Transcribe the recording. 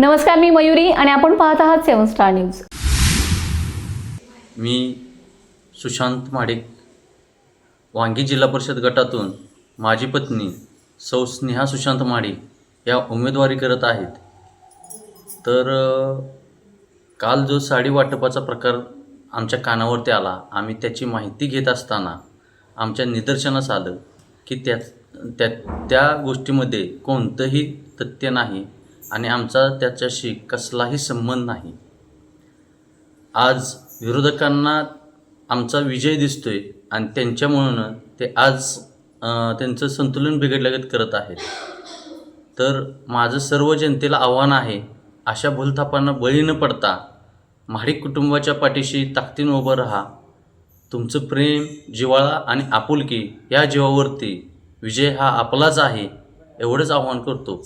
नमस्कार, मी मयुरी आणि आपण पाहत आहात 7 स्टार न्यूज. मी सुशांत माडिक, वांगी जिल्हा परिषद गटातून माझी पत्नी सौ स्नेहा सुशांत माडिक या उमेदवारी करत आहेत. तर काल जो साडी वाटपाचा प्रकार आमच्या कानावरती आला, आम्ही त्याची माहिती घेत असताना आमच्या निदर्शनास आलं की त्या गोष्टीमध्ये कोणतंही तथ्य नाही आणि आमचा त्याच्याशी कसलाही संबंध नाही. आज विरोधकांना आमचा विजय दिसतोय आणि त्यांच्यामुळं ते आज त्यांचं संतुलन बिघडल्यागत करत आहेत. तर माझं सर्व जनतेला आव्हान आहे, अशा भूलथापांना बळी न पडता माडिक कुटुंबाच्या पाठीशी ताकदीनं उभं राहा. तुमचं प्रेम, जिव्हाळा आणि आपुलकी या जीवावरती विजय हा आपलाच आहे, एवढंच आव्हान करतो.